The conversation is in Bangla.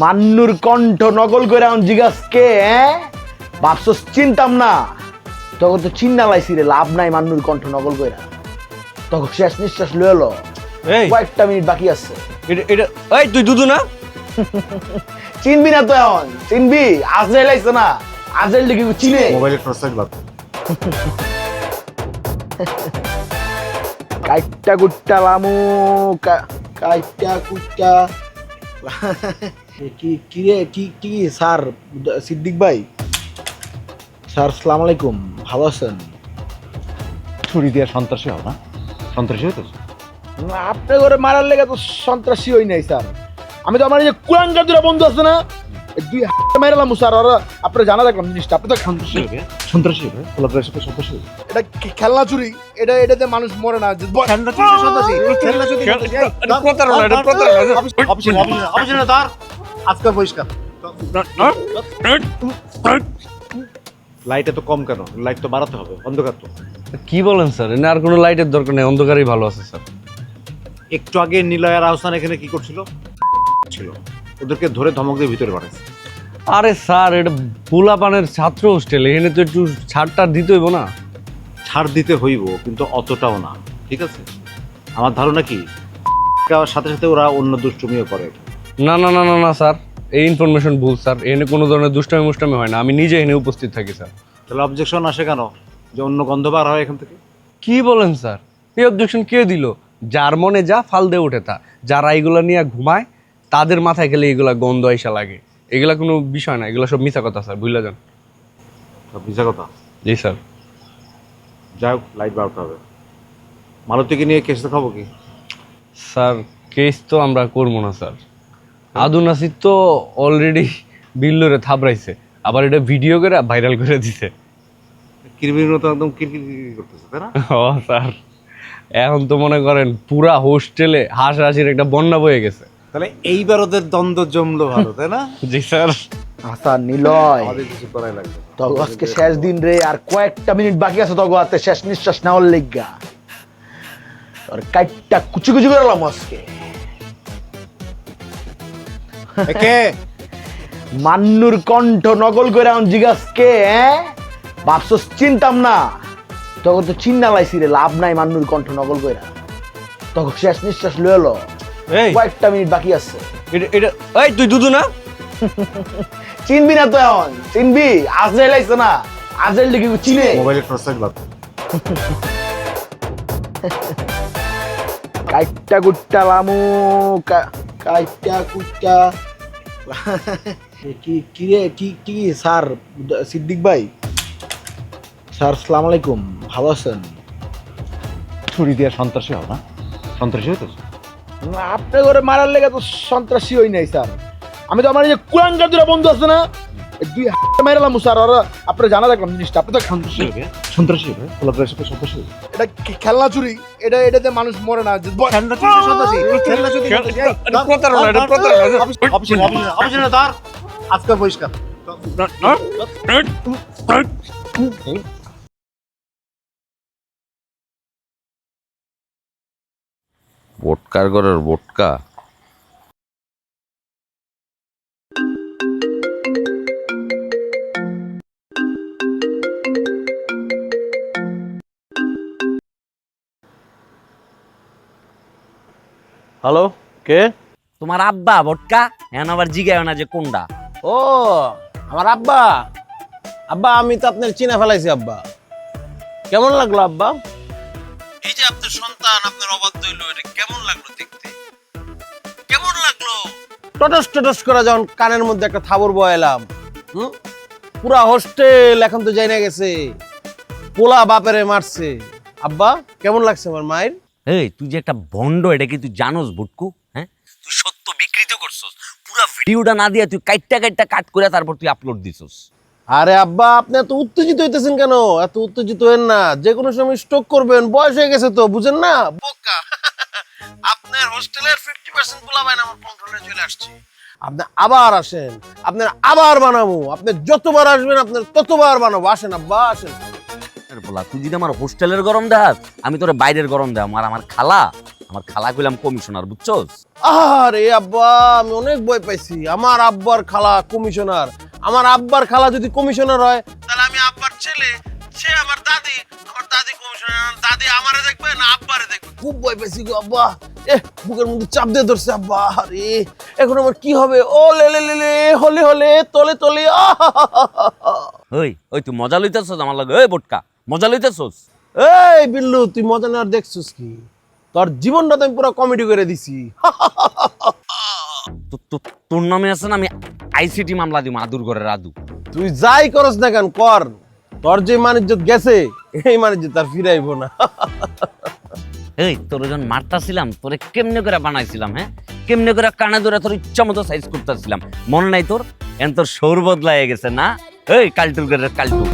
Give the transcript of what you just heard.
মান্নুর কণ্ঠ নকল করে এখন জিজ্ঞাসকে ভাবছস চিনতাম না তখন তো চিন্না লাইছি রে, লাভ নাই মান্নুর কণ্ঠ নকল করে। তখন শেষ নিঃশ্বাস লয়ে লো, কয়েকটা মিনিট বাকি আছে। এই তুই দুদু না? চিনবি না তো এখন? চিনবি? আজরাইল আইছে না, আজরাইল কি চিনে? মোবাইলের টর্চলাইট বাদ। কাইটটা কুট্টা লামু কাইটটা কুট্টা কি রে কি স্যার সিদ্দিক ভাই স্যার, আসসালামু আলাইকুম, ভালো আছেন? ছুরি দিয়ে সন্ত্রাসী হও না? সন্ত্রাসী হতো আপনার ঘরে মারার লেগে তো সন্ত্রাসী হই নাই স্যার। আমি তো আমার এই যে কুলাঙ্গার দুরা বন্ধু আছে না, এই দুই হাতে মারলাম স্যার। আর আপনার জানা দেখলাম জিনিসটা, আপনি তো সন্ত্রাসী হবে। সন্ত্রাসী হবে কোলাবরের সাথে সন্ত্রাসী হবে। এটা খেলনা চুরি, এটাতে মানুষ মরে না। আজকে পরিষ্কার লাইট এত কম কেন? লাইট তো বাড়াতে হবে, অন্ধকার তো। কি বলেন স্যার? এনে আর কোনো লাইটের দরকার নেই, অন্ধকারই ভালো আছে স্যার। একটু আগে নিলয় আর আহসান এখানে কি করছিল? ওদেরকে ধরে ধমক দিয়ে ভিতরে বাড়াইছে। আরে স্যার, এটা পোলাপানের ছাত্র হোস্টেল, এখানে তো একটু ছাড়টা দিতে হইব না? ছাড় দিতে হইব, কিন্তু অতটাও না, ঠিক আছে? আমার ধারণা কি সাথে সাথে ওরা অন্য দুষ্টুমিও করে। না না না না না স্যার, এই ইনফরমেশন ভুল স্যার। এখানে কোনো ধরনের দুষ্টামি মুষ্টামি হয় না, আমি নিজে এখানে উপস্থিত থাকি স্যার। তাহলে অবজেকশন আসে কেন যে অন্য গন্ধ বার হয় এখান থেকে? কি বলেন স্যার? এই অবজেকশন কে দিল? যার মনে যা ফাল দিয়ে ওঠে তা। যারা এইগুলা নিয়ে ঘুমায় তাদের মাথায় গেলে এগুলা গন্ধ আইসা লাগে। এগুলা কোনো বিষয় না, এগুলা সব মিথ্যা কথা স্যার, ভুলে যান। মিশা কথা? জি স্যার। যাই হোক, লাইট বাড়াতে হবে। মালতীকে নিয়ে কেসটা খাবো কি? স্যার কেস তো আমরা করবো না স্যার। আদু নাসির তো অলরেডি বিল্লরে থাবড়াইছে, আবার এটা ভিডিও করে ভাইরাল করে দিছে। কিরবির মতো একদম কিরকির করতেছে, তাই না? ও স্যার, এখন তো মনে করেন পুরা হোস্টেলে হাসাহাসির একটা বন্যা বয়ে গেছে। তাহলে এইবার ওদের দ্বন্দ্ব জমলো ভালো, তাই না? জি স্যার। আচ্ছা নিলয়, আমাদের কিছু করাই লাগবে। তগো আজকে শেষ দিন রে, আর কয়েকটা মিনিট বাকি আছে তগো হাতে শেষ নিঃশ্বাস নেওয়ার লেগা। আর কাইটটা কুচি কুচি করে এলাম আজকে। কে? মান্নুর কণ্ঠ নকল করে এখন জিজ্ঞাসকে ভাবছস চিনতাম না তখন তো চিন্না লাইছি রে, লাভ নাই মান্নুর কণ্ঠ নকল করে। তখন শেষ নিঃশ্বাস লয়ে লো, কয়েকটা মিনিট বাকি আছে। এই তুই দুদু না? চিনবি না তো এখন? চিনবি? আজরাইল আইছে না, আজরাইল কি চিনে? মোবাইলের টর্চলাইট বাদ। কাইটটা কুট্টা লামু কাইটটা কুট্টা কি রে কি স্যার সিদ্দিক ভাই স্যার, আসসালামু আলাইকুম, ভালো আছেন? ছুরি দিয়ে সন্ত্রাসী হও না? সন্ত্রাসী হতো আপনার ঘরে মারার লেগে তো সন্ত্রাসী হই নাই স্যার। আমি তো আমার এই যে কুলাঙ্গার দুরা বন্ধু আছে না, এই দুই হাতে মারলাম স্যার। আর আপনার জানা দেখলাম জিনিসটা, আপনি তো সন্ত্রাসী হবে। সন্ত্রাসী হবে কোলাবরের সাথে সন্ত্রাসী হবে। এটা খেলনা চুরি, এটাতে মানুষ মরে না। আজকে পরিষ্কার বোটকার ঘরের বোটকা। হ্যালো, কে? তোমার আব্বা ভটকা, এখন আবার জিগায় না যে কোনটা। ও আমার আব্বা। আব্বা আমি তো আপনার চিনা ফেলাইছি আব্বা। কেমন লাগলো আব্বা? এই যে আপনার সন্তান আপনার অবাধ্য হইলো, এটা কেমন লাগলো দেখতে? কেমন লাগলো? টটস টটস করে যখন কানের মধ্যে একটা থাবর বয়ালাম, পুরা হোস্টেল এখন তো জানা গেছে পোলা বাপেরে মারছে। আব্বা কেমন লাগছে আমার মায়ের? এই তুই যে একটা ভন্ড, এটা কি তুই জানোস ভুটকু? হ্যাঁ, তুই সত্য বিকৃত করছস। পুরো ভিডিওটা না দিয়ে তুই কাইটটা কাট করে তারপর তুই আপলোড দিছস। আরে আব্বা আপনি এত উত্তেজিত হইতেছেন কেন? এত উত্তেজিত হবেন না, যে কোনো সময় স্ট্রোক করবেন, বয়স হয়ে গেছে তো, বুঝেন না বোকা। আপনার হোস্টেলের 50% পোলা বাইন আমার কন্ট্রোলে চলে আসছে। আপনি আবার আসেন, আপনার আবার বানাবো। আপনি যতবার আসবেন আপনার ততবার বানাবো। আসেন আব্বা আসেন। বলা তুই যদি আমার হোস্টেলের গরম দেখাস, আমি তোর বাইরের গরম দেখাম। আর আমার খালা আমার খালা কইলাম কমিশনার, বুঝছস? আরে আব্বা, আমি অনেক ভয় পাইছি। আমার আব্বার খালা কমিশনার, আমার আব্বার খালা যদি কমিশনার হয় তাহলে আমি আব্বার ছেলে, সে আমার দাদি কমিশনার, দাদি আমারে দেখবে না আব্বারে দেখবে। খুব ভয় পাইছি গো আব্বা। বুকের মধ্যে চাপ দিয়ে ধরছে আব্বা। আরে এখন আমার কি হবে? ও লে লে লে লে, হলে হলে, তলে তলে। ওই ওই তুই মজা লইতেছস আমার লাগে? ওই বোটকা, মজা লইতেছস? এই বিল্লু, তুই মজা নেওয়ার দেখছিস কি? তোর জীবনটা তো আমি পুরো কমেডি করে দিছি। তোর নামে আছে না, আমি আইসিটি মামলা দিব আদুর ঘরের আদু। তুই যাই করস না কেন কর, তোর যে মানিজ্জত গেছে এই মানিজ্জত আর ফিরাইবো না। এই তোর যখন মারতাছিলাম তোরে কেমনে করে বানাইছিলাম, হ্যাঁ? কেমনে করে কানে ধরে তোর ইচ্ছা মতো সাইজ করতেছিলাম, মনে নাই তোর? এখন তোর সৌর বদলায় গেছে না? এই কালটুর ঘরের কালটু।